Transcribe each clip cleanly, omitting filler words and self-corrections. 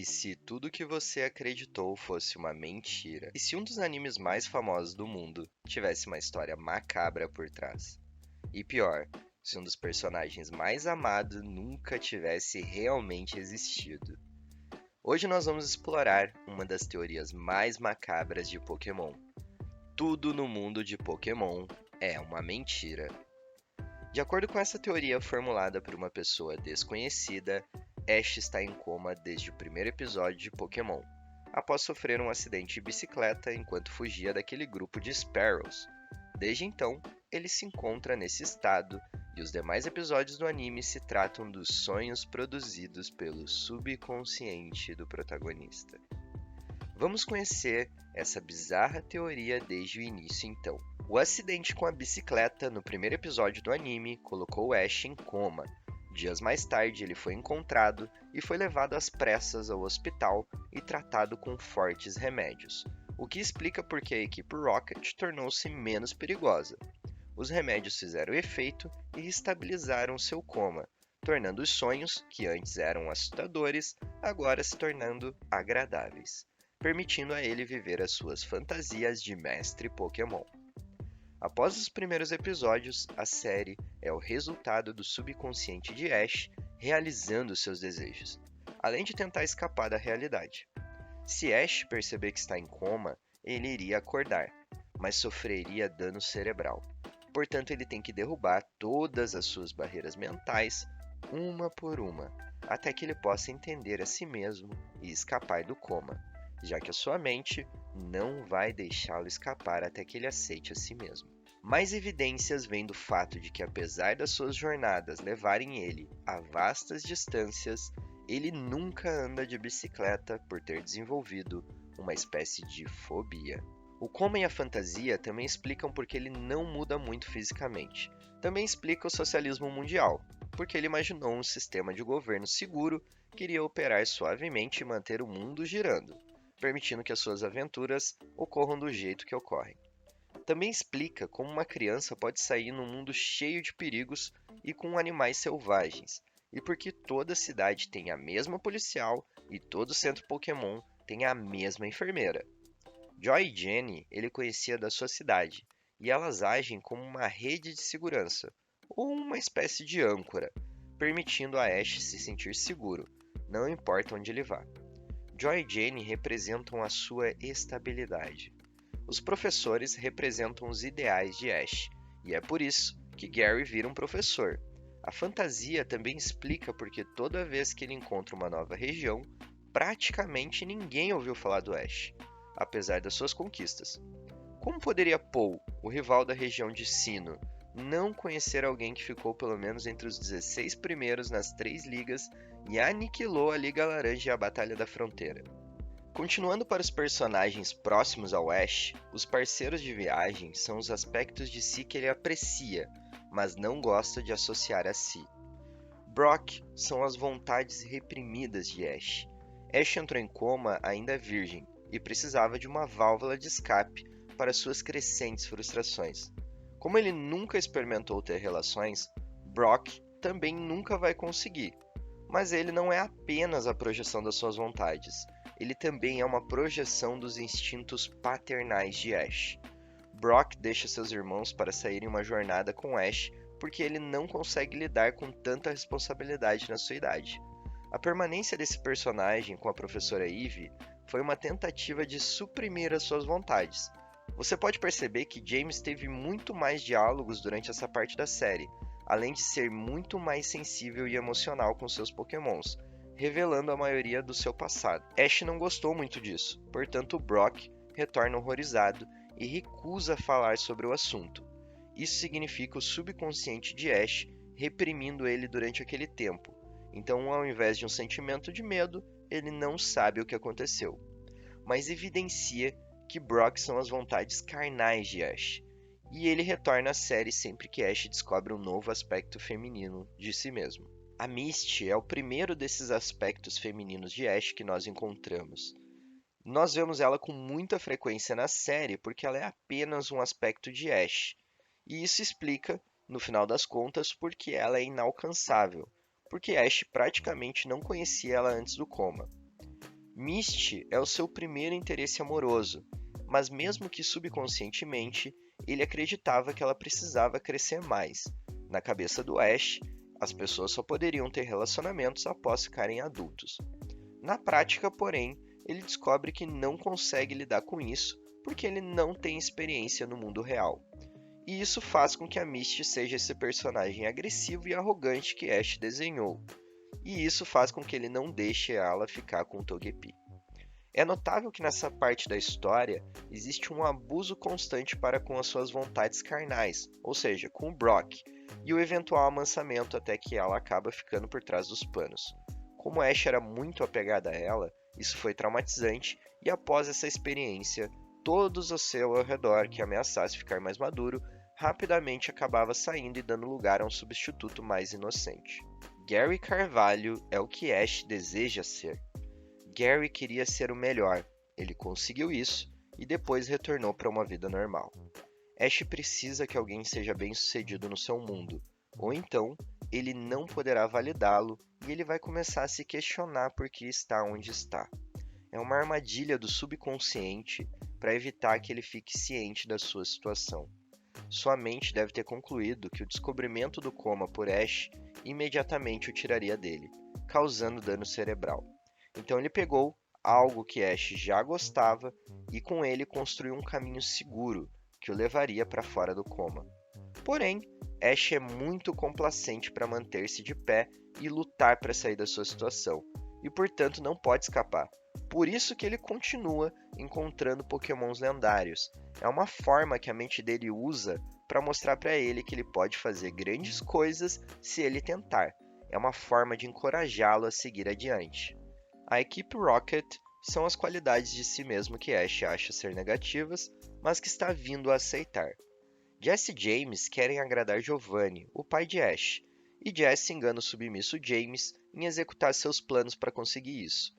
E se tudo que você acreditou fosse uma mentira? E se um dos animes mais famosos do mundo tivesse uma história macabra por trás? E pior, se um dos personagens mais amados nunca tivesse realmente existido? Hoje nós vamos explorar uma das teorias mais macabras de Pokémon. Tudo no mundo de Pokémon é uma mentira. De acordo com essa teoria formulada por uma pessoa desconhecida, Ash está em coma desde o primeiro episódio de Pokémon, após sofrer um acidente de bicicleta enquanto fugia daquele grupo de Sparrows. Desde então, ele se encontra nesse estado, e os demais episódios do anime se tratam dos sonhos produzidos pelo subconsciente do protagonista. Vamos conhecer essa bizarra teoria desde o início então. O acidente com a bicicleta no primeiro episódio do anime colocou Ash em coma. Dias mais tarde ele foi encontrado e foi levado às pressas ao hospital e tratado com fortes remédios, o que explica por que a equipe Rocket tornou-se menos perigosa. Os remédios fizeram efeito e estabilizaram seu coma, tornando os sonhos, que antes eram assustadores, agora se tornando agradáveis, permitindo a ele viver as suas fantasias de mestre Pokémon. Após os primeiros episódios, a série é o resultado do subconsciente de Ash realizando seus desejos, além de tentar escapar da realidade. Se Ash perceber que está em coma, ele iria acordar, mas sofreria dano cerebral. Portanto, ele tem que derrubar todas as suas barreiras mentais, uma por uma, até que ele possa entender a si mesmo e escapar do coma, já que a sua mente não vai deixá-lo escapar até que ele aceite a si mesmo. Mais evidências vêm do fato de que, apesar das suas jornadas levarem ele a vastas distâncias, ele nunca anda de bicicleta por ter desenvolvido uma espécie de fobia. O coma e a fantasia também explicam porque ele não muda muito fisicamente. Também explica o socialismo mundial, porque ele imaginou um sistema de governo seguro que iria operar suavemente e manter o mundo girando, permitindo que as suas aventuras ocorram do jeito que ocorrem. Também explica como uma criança pode sair num mundo cheio de perigos e com animais selvagens, e porque toda cidade tem a mesma policial e todo centro Pokémon tem a mesma enfermeira. Joy e Jenny ele conhecia da sua cidade, e elas agem como uma rede de segurança, ou uma espécie de âncora, permitindo a Ash se sentir seguro, não importa onde ele vá. Joy e Jenny representam a sua estabilidade. Os professores representam os ideais de Ash, e é por isso que Gary vira um professor. A fantasia também explica porque toda vez que ele encontra uma nova região, praticamente ninguém ouviu falar do Ash, apesar das suas conquistas. Como poderia Paul, o rival da região de Sinnoh, não conhecer alguém que ficou pelo menos entre os 16 primeiros nas 3 ligas e aniquilou a Liga Laranja e a Batalha da Fronteira? Continuando para os personagens próximos ao Ash, os parceiros de viagem são os aspectos de si que ele aprecia, mas não gosta de associar a si. Brock são as vontades reprimidas de Ash. Ash entrou em coma ainda virgem e precisava de uma válvula de escape para suas crescentes frustrações. Como ele nunca experimentou ter relações, Brock também nunca vai conseguir. Mas ele não é apenas a projeção das suas vontades, ele também é uma projeção dos instintos paternais de Ash. Brock deixa seus irmãos para sair em uma jornada com Ash porque ele não consegue lidar com tanta responsabilidade na sua idade. A permanência desse personagem com a professora Ivy foi uma tentativa de suprimir as suas vontades. Você pode perceber que James teve muito mais diálogos durante essa parte da série, além de ser muito mais sensível e emocional com seus Pokémons, revelando a maioria do seu passado. Ash não gostou muito disso, portanto Brock retorna horrorizado e recusa falar sobre o assunto. Isso significa o subconsciente de Ash reprimindo ele durante aquele tempo. Então, ao invés de um sentimento de medo, ele não sabe o que aconteceu, mas evidencia que Brock são as vontades carnais de Ash, e ele retorna à série sempre que Ash descobre um novo aspecto feminino de si mesmo. A Misty é o primeiro desses aspectos femininos de Ash que nós encontramos. Nós vemos ela com muita frequência na série porque ela é apenas um aspecto de Ash, e isso explica, no final das contas, porque ela é inalcançável, porque Ash praticamente não conhecia ela antes do coma. Misty é o seu primeiro interesse amoroso, mas mesmo que subconscientemente, ele acreditava que ela precisava crescer mais. Na cabeça do Ash, as pessoas só poderiam ter relacionamentos após ficarem adultos. Na prática, porém, ele descobre que não consegue lidar com isso porque ele não tem experiência no mundo real. E isso faz com que a Misty seja esse personagem agressivo e arrogante que Ash desenhou. E isso faz com que ele não deixe ela ficar com o Togepi. É notável que nessa parte da história existe um abuso constante para com as suas vontades carnais, ou seja, com o Brock, e o eventual amansamento até que ela acaba ficando por trás dos panos. Como Ash era muito apegada a ela, isso foi traumatizante e após essa experiência, todos ao seu redor que ameaçasse ficar mais maduro, rapidamente acabava saindo e dando lugar a um substituto mais inocente. Gary Carvalho é o que Ash deseja ser. Gary queria ser o melhor, ele conseguiu isso e depois retornou para uma vida normal. Ash precisa que alguém seja bem-sucedido no seu mundo, ou então ele não poderá validá-lo e ele vai começar a se questionar por que está onde está. É uma armadilha do subconsciente para evitar que ele fique ciente da sua situação. Sua mente deve ter concluído que o descobrimento do coma por Ash imediatamente o tiraria dele, causando dano cerebral. Então ele pegou algo que Ash já gostava e com ele construiu um caminho seguro que o levaria para fora do coma. Porém, Ash é muito complacente para manter-se de pé e lutar para sair da sua situação, e portanto não pode escapar. Por isso que ele continua encontrando pokémons lendários. É uma forma que a mente dele usa para mostrar para ele que ele pode fazer grandes coisas se ele tentar. É uma forma de encorajá-lo a seguir adiante. A equipe Rocket são as qualidades de si mesmo que Ash acha ser negativas, mas que está vindo a aceitar. Jess e James querem agradar Giovanni, o pai de Ash, e Jess engana o submisso James em executar seus planos para conseguir isso.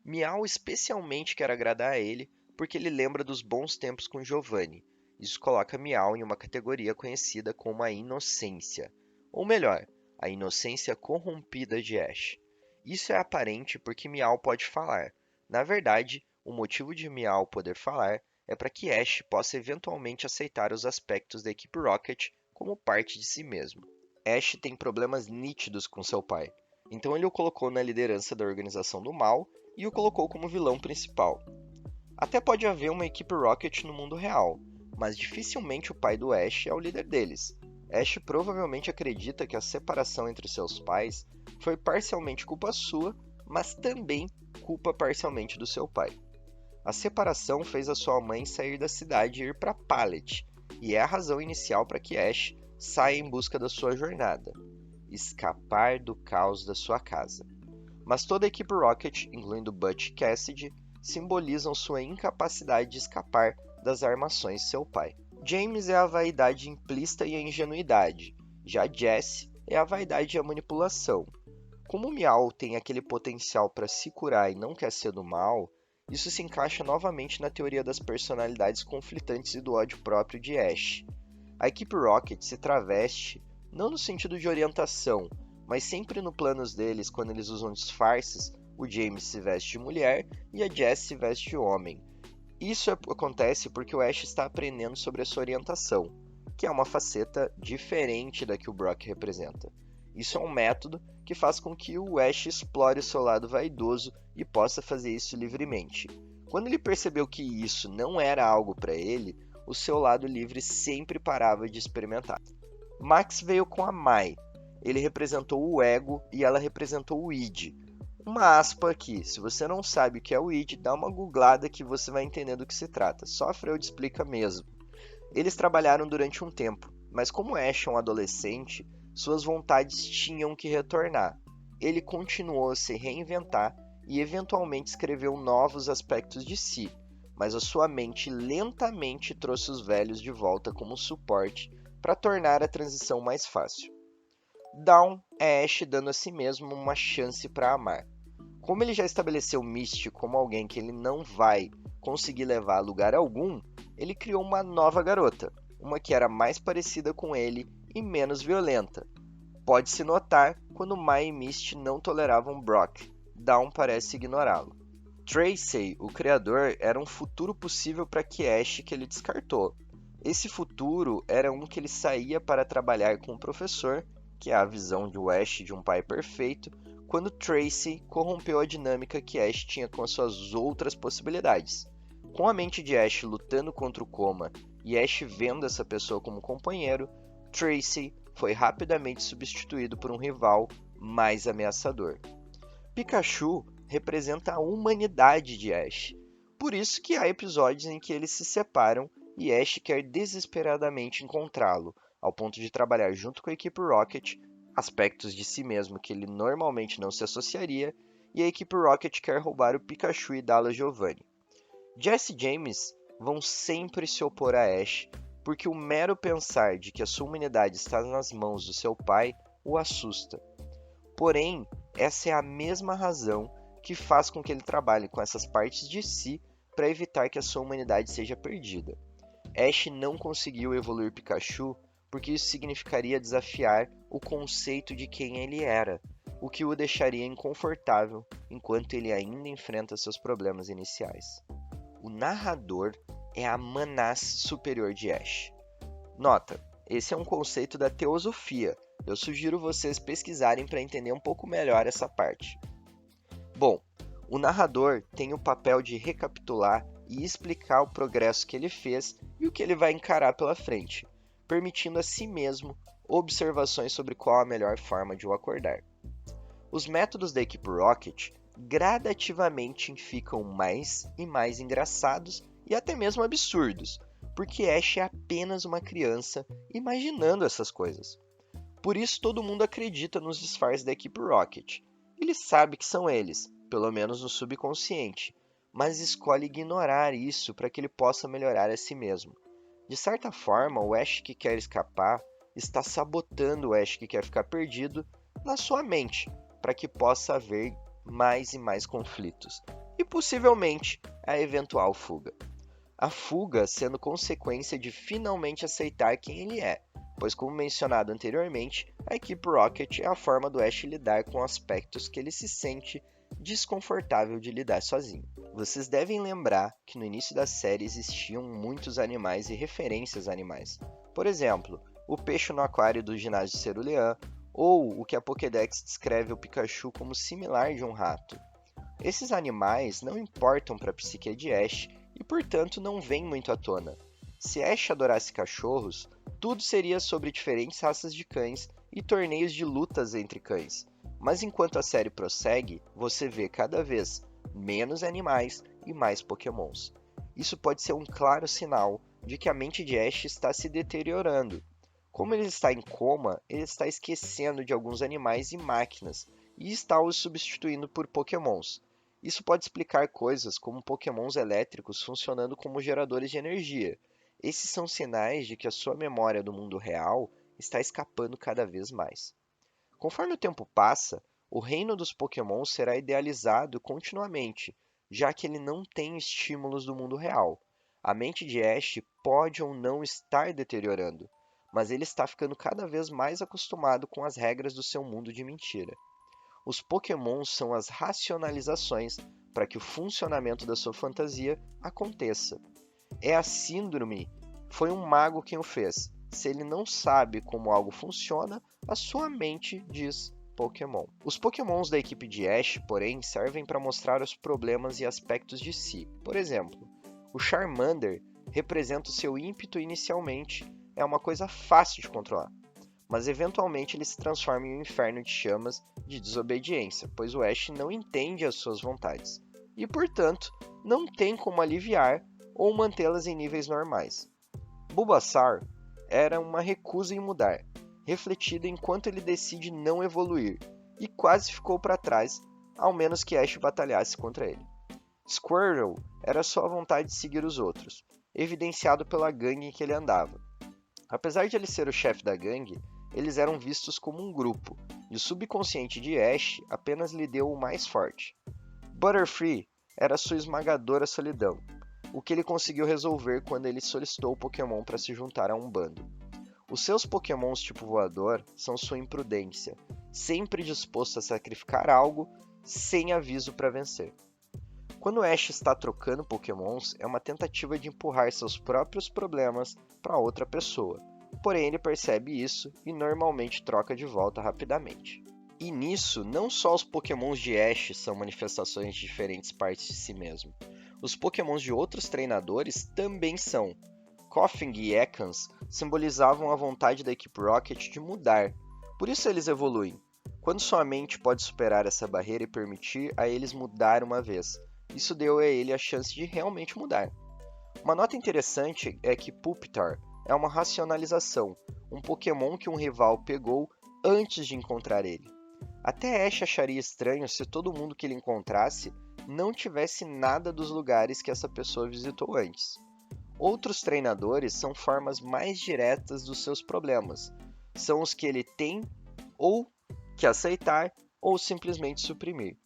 Meow especialmente quer agradar a ele porque ele lembra dos bons tempos com Giovanni. Isso coloca Meow em uma categoria conhecida como a inocência, ou melhor, a inocência corrompida de Ash. Isso é aparente porque Meow pode falar. Na verdade, o motivo de Meow poder falar é para que Ash possa eventualmente aceitar os aspectos da equipe Rocket como parte de si mesmo. Ash tem problemas nítidos com seu pai, então ele o colocou na liderança da Organização do Mal e o colocou como vilão principal. Até pode haver uma equipe Rocket no mundo real, mas dificilmente o pai do Ash é o líder deles. Ash provavelmente acredita que a separação entre seus pais foi parcialmente culpa sua, mas também culpa parcialmente do seu pai. A separação fez a sua mãe sair da cidade e ir para Pallet, e é a razão inicial para que Ash saia em busca da sua jornada, escapar do caos da sua casa. Mas toda a equipe Rocket, incluindo Butch e Cassidy, simbolizam sua incapacidade de escapar das armações de seu pai. James é a vaidade implícita e a ingenuidade, já Jess é a vaidade e a manipulação. Como Meow tem aquele potencial para se curar e não quer ser do mal, isso se encaixa novamente na teoria das personalidades conflitantes e do ódio próprio de Ash. A equipe Rocket se traveste, não no sentido de orientação, mas sempre no planos deles, quando eles usam disfarces, o James se veste de mulher e a Jess se veste de homem. Isso acontece porque o Ash está aprendendo sobre a sua orientação, que é uma faceta diferente da que o Brock representa. Isso é um método que faz com que o Ash explore o seu lado vaidoso e possa fazer isso livremente. Quando ele percebeu que isso não era algo para ele, o seu lado livre sempre parava de experimentar. Max veio com a Mai. Ele representou o ego e ela representou o id. Uma aspa aqui, se você não sabe o que é o id, dá uma googlada que você vai entender do que se trata. Só Freud explica mesmo. Eles trabalharam durante um tempo, mas como Ash é um adolescente, suas vontades tinham que retornar. Ele continuou a se reinventar e eventualmente escreveu novos aspectos de si, mas a sua mente lentamente trouxe os velhos de volta como suporte para tornar a transição mais fácil. Dawn é Ash dando a si mesmo uma chance para amar. Como ele já estabeleceu Misty como alguém que ele não vai conseguir levar a lugar algum, ele criou uma nova garota, uma que era mais parecida com ele e menos violenta. Pode-se notar quando Mai e Misty não toleravam Brock. Dawn parece ignorá-lo. Tracy, o criador, era um futuro possível para que Ash que ele descartou. Esse futuro era um que ele saía para trabalhar com o professor, que é a visão de Ash de um pai perfeito, quando Tracy corrompeu a dinâmica que Ash tinha com as suas outras possibilidades. Com a mente de Ash lutando contra o coma e Ash vendo essa pessoa como companheiro, Tracy foi rapidamente substituído por um rival mais ameaçador. Pikachu representa a humanidade de Ash. Por isso que há episódios em que eles se separam e Ash quer desesperadamente encontrá-lo, ao ponto de trabalhar junto com a equipe Rocket, aspectos de si mesmo que ele normalmente não se associaria, e a equipe Rocket quer roubar o Pikachu e Dala Giovanni. Jesse e James vão sempre se opor a Ash, porque o mero pensar de que a sua humanidade está nas mãos do seu pai o assusta. Porém, essa é a mesma razão que faz com que ele trabalhe com essas partes de si para evitar que a sua humanidade seja perdida. Ash não conseguiu evoluir Pikachu porque isso significaria desafiar o conceito de quem ele era, o que o deixaria inconfortável enquanto ele ainda enfrenta seus problemas iniciais. O narrador é a manás superior de Ash. Nota, esse é um conceito da teosofia. Eu sugiro vocês pesquisarem para entender um pouco melhor essa parte. Bom, o narrador tem o papel de recapitular e explicar o progresso que ele fez e o que ele vai encarar pela frente, permitindo a si mesmo observações sobre qual a melhor forma de o acordar. Os métodos da equipe Rocket gradativamente ficam mais e mais engraçados e até mesmo absurdos, porque Ash é apenas uma criança imaginando essas coisas. Por isso todo mundo acredita nos disfarces da equipe Rocket. Ele sabe que são eles, pelo menos no subconsciente, mas escolhe ignorar isso para que ele possa melhorar a si mesmo. De certa forma, o Ash que quer escapar está sabotando o Ash que quer ficar perdido na sua mente, para que possa haver mais e mais conflitos, e possivelmente a eventual fuga. A fuga sendo consequência de finalmente aceitar quem ele é, pois como mencionado anteriormente, a equipe Rocket é a forma do Ash lidar com aspectos que ele se sente desconfortável de lidar sozinho. Vocês devem lembrar que no início da série existiam muitos animais e referências a animais. Por exemplo, o peixe no aquário do ginásio de Cerulean, ou o que a Pokédex descreve o Pikachu como similar de um rato. Esses animais não importam para a psique de Ash e, portanto, não vêm muito à tona. Se Ash adorasse cachorros, tudo seria sobre diferentes raças de cães e torneios de lutas entre cães. Mas enquanto a série prossegue, você vê cada vez menos animais e mais Pokémons. Isso pode ser um claro sinal de que a mente de Ash está se deteriorando. Como ele está em coma, ele está esquecendo de alguns animais e máquinas e está os substituindo por Pokémons. Isso pode explicar coisas como Pokémons elétricos funcionando como geradores de energia. Esses são sinais de que a sua memória do mundo real está escapando cada vez mais. Conforme o tempo passa, o reino dos Pokémons será idealizado continuamente, já que ele não tem estímulos do mundo real. A mente de Ash pode ou não estar deteriorando, mas ele está ficando cada vez mais acostumado com as regras do seu mundo de mentira. Os Pokémons são as racionalizações para que o funcionamento da sua fantasia aconteça. É a síndrome, foi um mago quem o fez. Se ele não sabe como algo funciona, a sua mente diz Pokémon. Os Pokémons da equipe de Ash, porém, servem para mostrar os problemas e aspectos de si. Por exemplo, o Charmander representa o seu ímpeto inicialmente, é uma coisa fácil de controlar, mas eventualmente ele se transforma em um inferno de chamas de desobediência, pois o Ash não entende as suas vontades, e portanto não tem como aliviar ou mantê-las em níveis normais. Bulbasaur era uma recusa em mudar, refletida enquanto ele decide não evoluir, e quase ficou para trás, ao menos que Ash batalhasse contra ele. Squirtle era sua vontade de seguir os outros, evidenciado pela gangue em que ele andava. Apesar de ele ser o chefe da gangue, eles eram vistos como um grupo, e o subconsciente de Ash apenas lhe deu o mais forte. Butterfree era sua esmagadora solidão, o que ele conseguiu resolver quando ele solicitou o Pokémon para se juntar a um bando. Os seus Pokémons tipo voador são sua imprudência, sempre disposto a sacrificar algo sem aviso para vencer. Quando Ash está trocando Pokémons, é uma tentativa de empurrar seus próprios problemas para outra pessoa. Porém, ele percebe isso e normalmente troca de volta rapidamente. E nisso, não só os Pokémons de Ash são manifestações de diferentes partes de si mesmo. Os Pokémons de outros treinadores também são. Koffing e Ekans simbolizavam a vontade da equipe Rocket de mudar. Por isso eles evoluem. Quando sua mente pode superar essa barreira e permitir a eles mudar uma vez. Isso deu a ele a chance de realmente mudar. Uma nota interessante é que Pupitar é uma racionalização, um Pokémon que um rival pegou antes de encontrar ele. Até Ash acharia estranho se todo mundo que ele encontrasse não tivesse nada dos lugares que essa pessoa visitou antes. Outros treinadores são formas mais diretas dos seus problemas. São os que ele tem ou que aceitar ou simplesmente suprimir.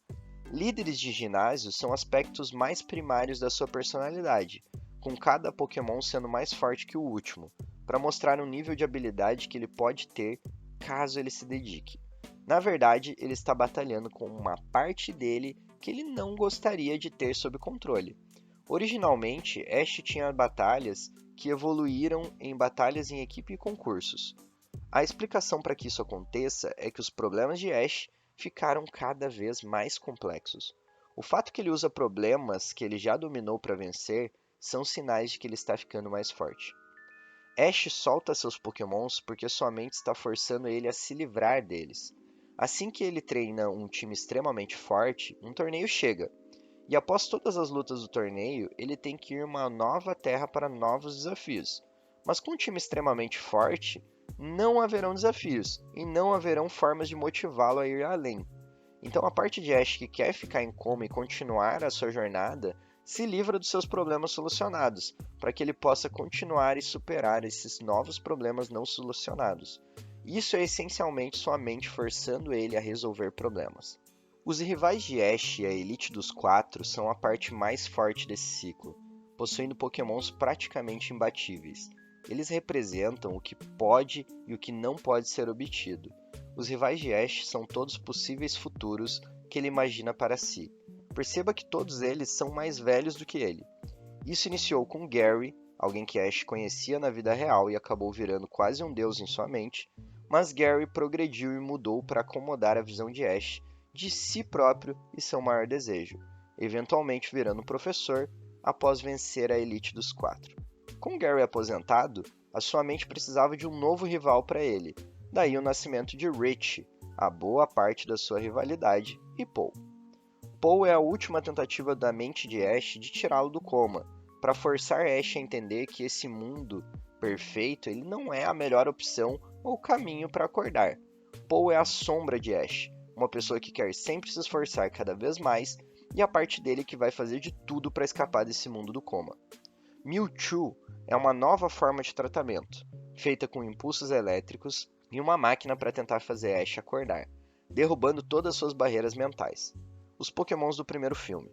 Líderes de ginásio são aspectos mais primários da sua personalidade, com cada Pokémon sendo mais forte que o último, para mostrar um nível de habilidade que ele pode ter caso ele se dedique. Na verdade, ele está batalhando com uma parte dele que ele não gostaria de ter sob controle. Originalmente, Ash tinha batalhas que evoluíram em batalhas em equipe e concursos. A explicação para que isso aconteça é que os problemas de Ash ficaram cada vez mais complexos. O fato que ele usa problemas que ele já dominou para vencer são sinais de que ele está ficando mais forte. Ash solta seus Pokémons porque sua mente está forçando ele a se livrar deles. Assim que ele treina um time extremamente forte, um torneio chega. E após todas as lutas do torneio, ele tem que ir a uma nova terra para novos desafios. Mas com um time extremamente forte, não haverão desafios e não haverão formas de motivá-lo a ir além. Então a parte de Ash que quer ficar em coma e continuar a sua jornada se livra dos seus problemas solucionados, para que ele possa continuar e superar esses novos problemas não solucionados. Isso é essencialmente sua mente forçando ele a resolver problemas. Os rivais de Ash e a Elite dos Quatro são a parte mais forte desse ciclo, possuindo Pokémons praticamente imbatíveis. Eles representam o que pode e o que não pode ser obtido. Os rivais de Ash são todos possíveis futuros que ele imagina para si. Perceba que todos eles são mais velhos do que ele. Isso iniciou com Gary, alguém que Ash conhecia na vida real e acabou virando quase um deus em sua mente, mas Gary progrediu e mudou para acomodar a visão de Ash de si próprio e seu maior desejo, eventualmente virando professor após vencer a Elite dos Quatro. Com Gary aposentado, a sua mente precisava de um novo rival para ele, daí o nascimento de Rich, a boa parte da sua rivalidade, e Paul. Paul é a última tentativa da mente de Ash de tirá-lo do coma, para forçar Ash a entender que esse mundo perfeito ele não é a melhor opção ou caminho para acordar. Paul é a sombra de Ash, uma pessoa que quer sempre se esforçar cada vez mais e a parte dele que vai fazer de tudo para escapar desse mundo do coma. Mewtwo é uma nova forma de tratamento, feita com impulsos elétricos e uma máquina para tentar fazer Ash acordar, derrubando todas suas barreiras mentais. Os Pokémons do primeiro filme.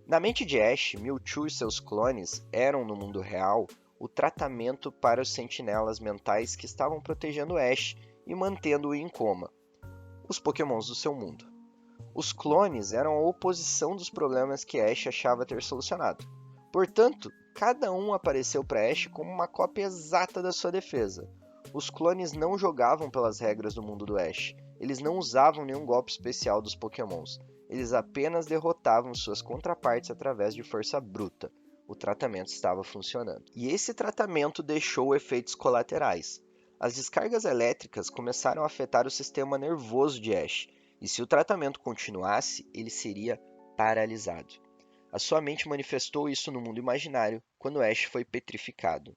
Na mente de Ash, Mewtwo e seus clones eram, no mundo real, o tratamento para os sentinelas mentais que estavam protegendo Ash e mantendo-o em coma. Os Pokémons do seu mundo. Os clones eram a oposição dos problemas que Ash achava ter solucionado. Portanto, cada um apareceu para Ash como uma cópia exata da sua defesa. Os clones não jogavam pelas regras do mundo do Ash. Eles não usavam nenhum golpe especial dos Pokémons. Eles apenas derrotavam suas contrapartes através de força bruta. O tratamento estava funcionando. E esse tratamento deixou efeitos colaterais. As descargas elétricas começaram a afetar o sistema nervoso de Ash, e se o tratamento continuasse, ele seria paralisado. A sua mente manifestou isso no mundo imaginário quando Ash foi petrificado.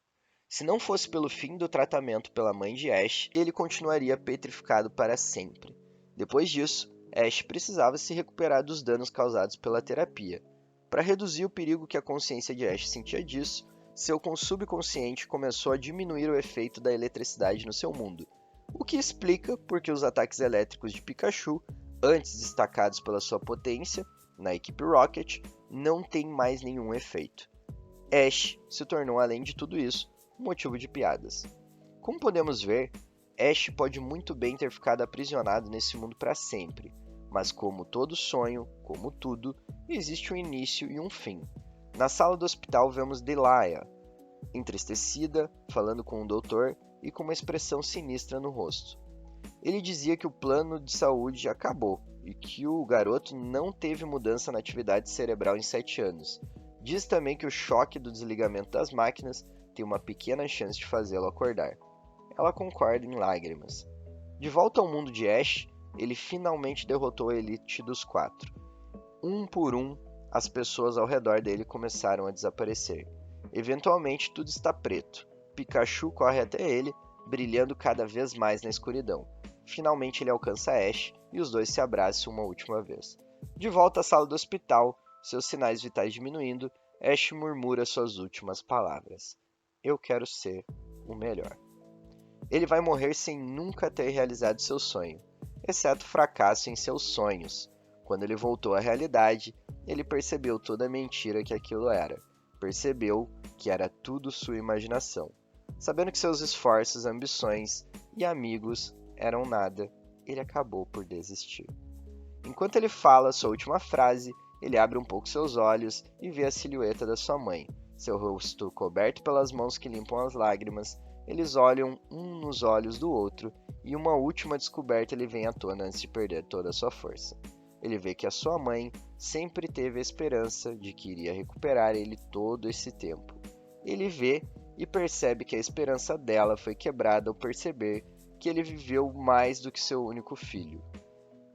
Se não fosse pelo fim do tratamento pela mãe de Ash, ele continuaria petrificado para sempre. Depois disso, Ash precisava se recuperar dos danos causados pela terapia. Para reduzir o perigo que a consciência de Ash sentia disso, seu subconsciente começou a diminuir o efeito da eletricidade no seu mundo, o que explica porque os ataques elétricos de Pikachu, antes destacados pela sua potência, na equipe Rocket, não têm mais nenhum efeito. Ash se tornou, além de tudo isso, um motivo de piadas. Como podemos ver, Ash pode muito bem ter ficado aprisionado nesse mundo para sempre, Mas como todo sonho, como tudo, existe um início e um fim. Na sala do hospital vemos Delia, entristecida, falando com o doutor e com uma expressão sinistra no rosto. Ele dizia que o plano de saúde acabou e que o garoto não teve mudança na atividade cerebral em 7 anos. Diz também que o choque do desligamento das máquinas tem uma pequena chance de fazê-lo acordar. Ela concorda em lágrimas. De volta ao mundo de Ash, ele finalmente derrotou a elite dos 4. Um por um, as pessoas ao redor dele começaram a desaparecer. Eventualmente, tudo está preto. Pikachu corre até ele, brilhando cada vez mais na escuridão. Finalmente ele alcança Ash e os dois se abraçam uma última vez. De volta à sala do hospital, seus sinais vitais diminuindo, Ash murmura suas últimas palavras. Eu quero ser o melhor. Ele vai morrer sem nunca ter realizado seu sonho, exceto o fracasso em seus sonhos. Quando ele voltou à realidade, ele percebeu toda a mentira que aquilo era. Percebeu que era tudo sua imaginação. Sabendo que seus esforços, ambições e amigos eram nada, ele acabou por desistir. Enquanto ele fala sua última frase, ele abre um pouco seus olhos e vê a silhueta da sua mãe. Seu rosto coberto pelas mãos que limpam as lágrimas, eles olham um nos olhos do outro e uma última descoberta lhe vem à tona antes de perder toda a sua força. Ele vê que a sua mãe sempre teve a esperança de que iria recuperar ele todo esse tempo. Ele vê e percebe que a esperança dela foi quebrada ao perceber que ele viveu mais do que seu único filho.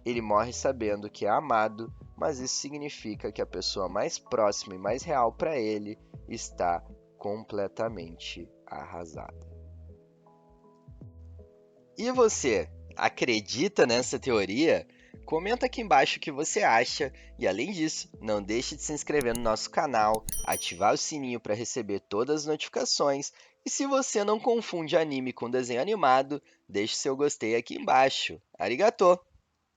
Ele morre sabendo que é amado, mas isso significa que a pessoa mais próxima e mais real para ele está completamente arrasada. E você, acredita nessa teoria? Comenta aqui embaixo o que você acha e, além disso, não deixe de se inscrever no nosso canal, ativar o sininho para receber todas as notificações e, se você não confunde anime com desenho animado, deixe seu gostei aqui embaixo. Arigatô!